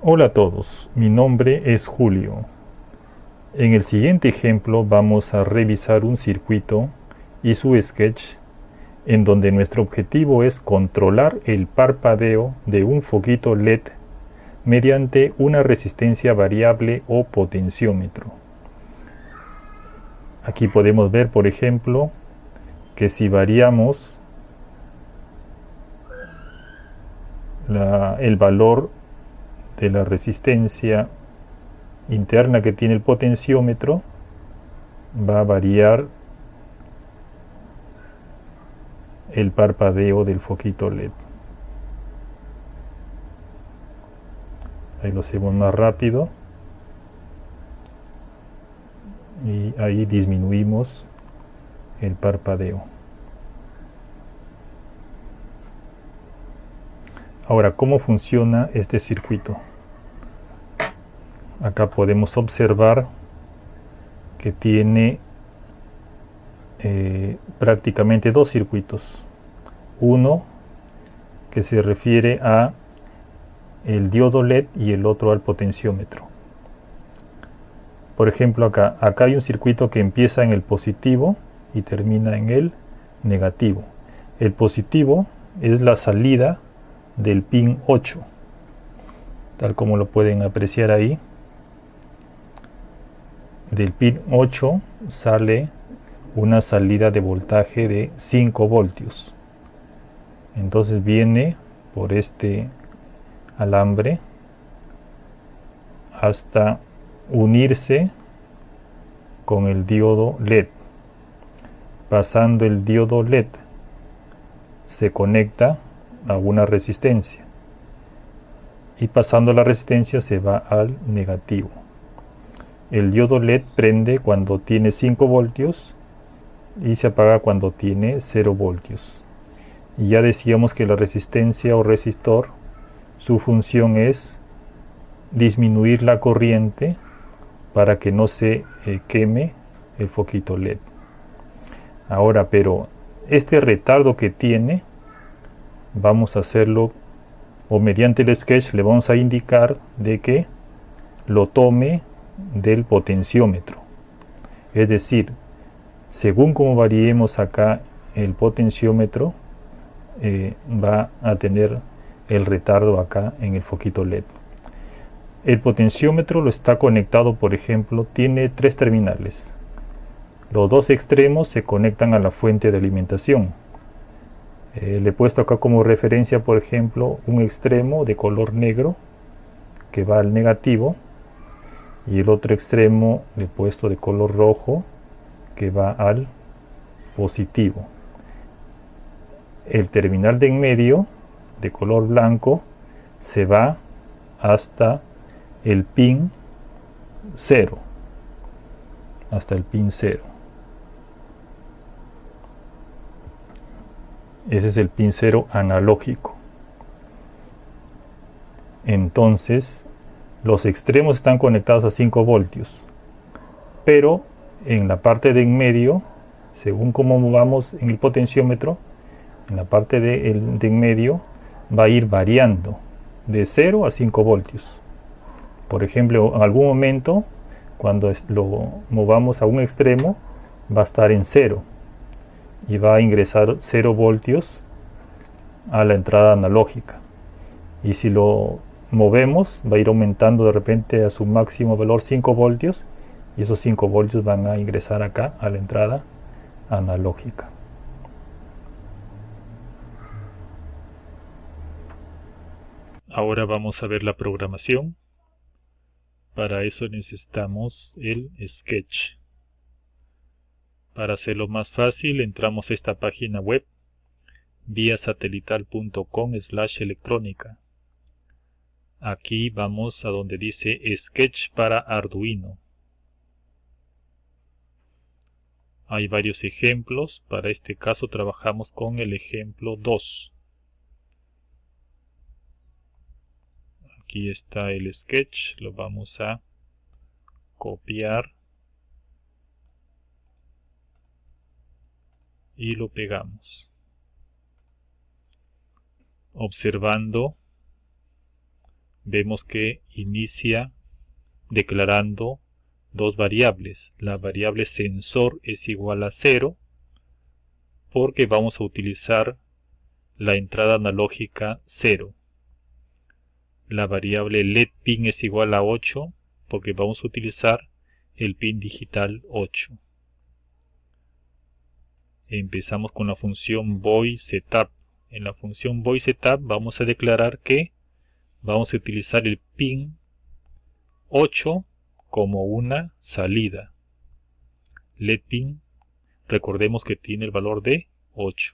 Hola a todos, mi nombre es Julio. En el siguiente ejemplo vamos a revisar un circuito y su sketch en donde nuestro objetivo es controlar el parpadeo de un foquito LED mediante una resistencia variable o potenciómetro. Aquí podemos ver, por ejemplo, que si variamos el valor de la resistencia interna que tiene el potenciómetro, va a variar el parpadeo del foquito LED. Ahí lo hacemos más rápido y ahí disminuimos el parpadeo. Ahora, ¿cómo funciona este circuito? Acá podemos observar que tiene prácticamente dos circuitos. Uno que se refiere a el diodo LED y el otro al potenciómetro. Por ejemplo, acá hay un circuito que empieza en el positivo y termina en el negativo. El positivo es la salida del pin 8, tal como lo pueden apreciar ahí. Del pin 8 sale una salida de voltaje de 5 voltios. Entonces viene por este alambre hasta unirse con el diodo LED. Pasando el diodo LED se conecta a una resistencia y pasando la resistencia se va al negativo. El diodo LED prende cuando tiene 5 voltios y se apaga cuando tiene 0 voltios. Y ya decíamos que la resistencia o resistor, su función es disminuir la corriente para que no se queme el foquito LED. Ahora, pero este retardo que tiene, vamos a hacerlo, o mediante el sketch le vamos a indicar de que lo tome del potenciómetro. Es decir, según como variemos acá el potenciómetro, va a tener el retardo acá en el foquito LED. El potenciómetro lo está conectado, por ejemplo, tiene 3 terminales. Los dos extremos se conectan a la fuente de alimentación. Le he puesto acá como referencia, por ejemplo, un extremo de color negro que va al negativo y el otro extremo le he puesto de color rojo que va al positivo. El terminal de en medio de color blanco se va hasta el pin 0, hasta el pin 0. Ese es el pin 0 analógico. Entonces, los extremos están conectados a 5 voltios, pero en la parte de en medio, según como movamos en el potenciómetro, en la parte de en medio va a ir variando de 0 a 5 voltios. Por ejemplo, en algún momento, cuando lo movamos a un extremo, va a estar en 0 y va a ingresar 0 voltios a la entrada analógica. Y si lo movemos, va a ir aumentando de repente a su máximo valor 5 voltios y esos 5 voltios van a ingresar acá a la entrada analógica. Ahora vamos a ver la programación. Para eso necesitamos el sketch. Para hacerlo más fácil, entramos a esta página web viasatelital.com/electrónica. Aquí vamos a donde dice Sketch para Arduino. Hay varios ejemplos, para este caso trabajamos con el ejemplo 2. Aquí está el sketch, lo vamos a copiar y lo pegamos. Observando, vemos que inicia declarando dos variables. La variable sensor es igual a 0 porque vamos a utilizar la entrada analógica 0. La variable LED pin es igual a 8 porque vamos a utilizar el pin digital 8. Empezamos con la función voidSetup. En la función voidSetup vamos a declarar que vamos a utilizar el pin 8 como una salida. LED pin, recordemos que tiene el valor de 8.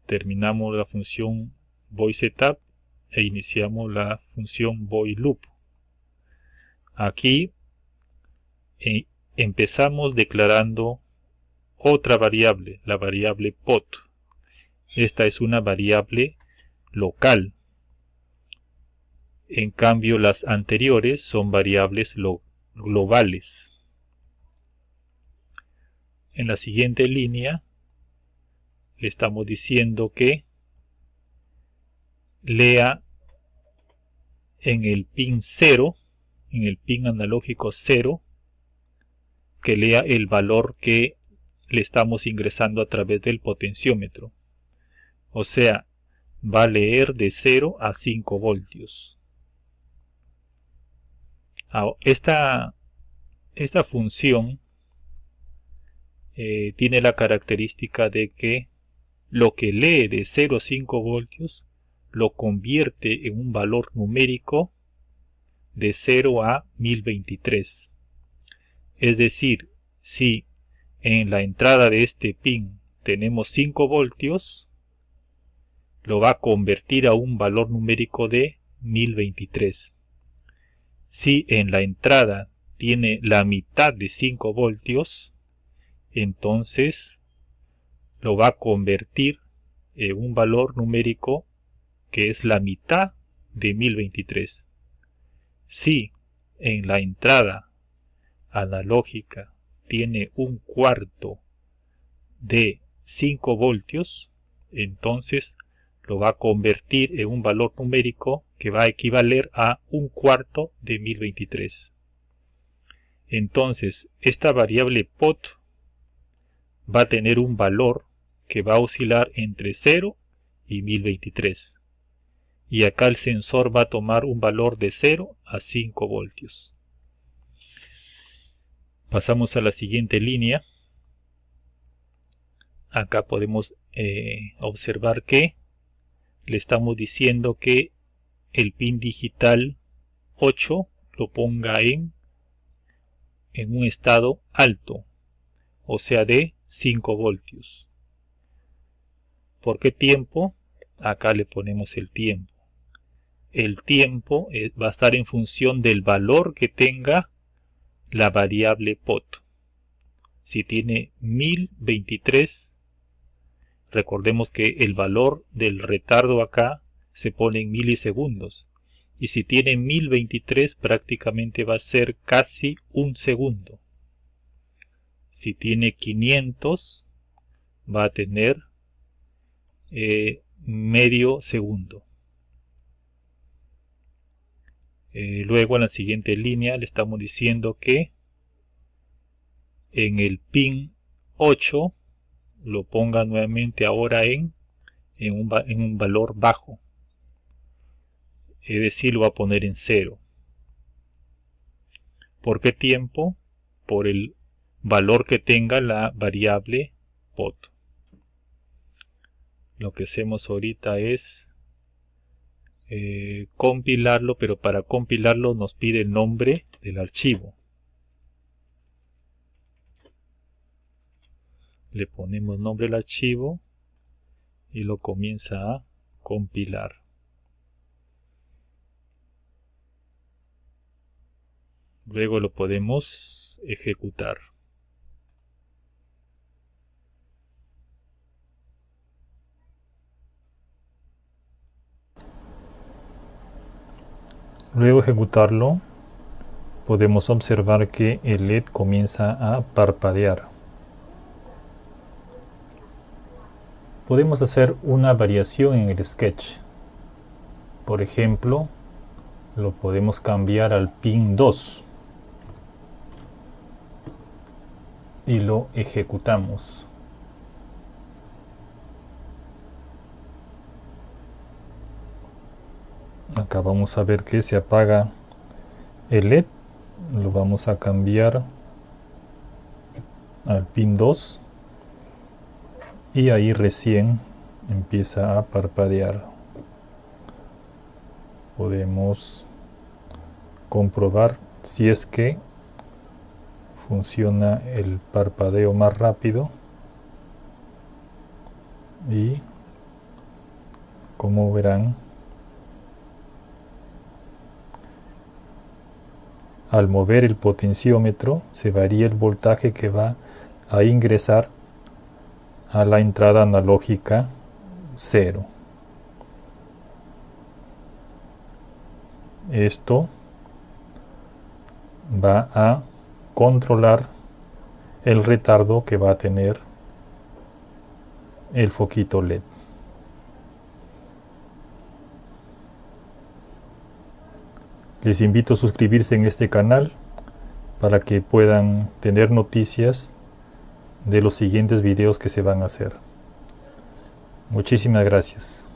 Terminamos la función voidSetup e iniciamos la función voidLoop. Aquí empezamos declarando otra variable, la variable pot. Esta es una variable local. En cambio, las anteriores son variables globales. En la siguiente línea le estamos diciendo que lea en el pin 0, en el pin analógico 0, que lea el valor que le estamos ingresando a través del potenciómetro. O sea, va a leer de 0 a 5 voltios. Esta función tiene la característica de que lo que lee de 0 a 5 voltios lo convierte en un valor numérico de 0 a 1023. Es decir, si en la entrada de este pin tenemos 5 voltios, lo va a convertir a un valor numérico de 1023. Si en la entrada tiene la mitad de 5 voltios, entonces lo va a convertir en un valor numérico que es la mitad de 1023. Si en la entrada analógica tiene un cuarto de 5 voltios, entonces lo va a convertir en un valor numérico que va a equivaler a un cuarto de 1023. Entonces, esta variable pot va a tener un valor que va a oscilar entre 0 y 1023. Y acá el sensor va a tomar un valor de 0 a 5 voltios. Pasamos a la siguiente línea. Acá podemos observar que le estamos diciendo que el pin digital 8 lo ponga en un estado alto, o sea de 5 voltios. ¿Por qué tiempo? Acá le ponemos el tiempo. El tiempo va a estar en función del valor que tenga la variable pot. Si tiene 1023, recordemos que el valor del retardo acá se pone en milisegundos. Y si tiene 1023, prácticamente va a ser casi un segundo. Si tiene 500, va a tener medio segundo. Luego en la siguiente línea le estamos diciendo que en el pin 8 lo ponga nuevamente ahora en un valor bajo. Es decir, lo va a poner en 0. ¿Por qué tiempo? Por el valor que tenga la variable pot. Lo que hacemos ahorita es compilarlo, pero para compilarlo nos pide el nombre del archivo. Le ponemos nombre al archivo y lo comienza a compilar. Luego lo podemos ejecutar. Luego de ejecutarlo, podemos observar que el LED comienza a parpadear. Podemos hacer una variación en el sketch. Por ejemplo, lo podemos cambiar al pin 2 y lo ejecutamos. Acá vamos a ver que se apaga el LED. Lo vamos a cambiar al pin 2 y ahí recién empieza a parpadear. Podemos comprobar si es que funciona el parpadeo más rápido, y como verán, al mover el potenciómetro se varía el voltaje que va a ingresar a la entrada analógica 0. Esto va a controlar el retardo que va a tener el foquito LED. Les invito a suscribirse en este canal para que puedan tener noticias de los siguientes videos que se van a hacer. Muchísimas gracias.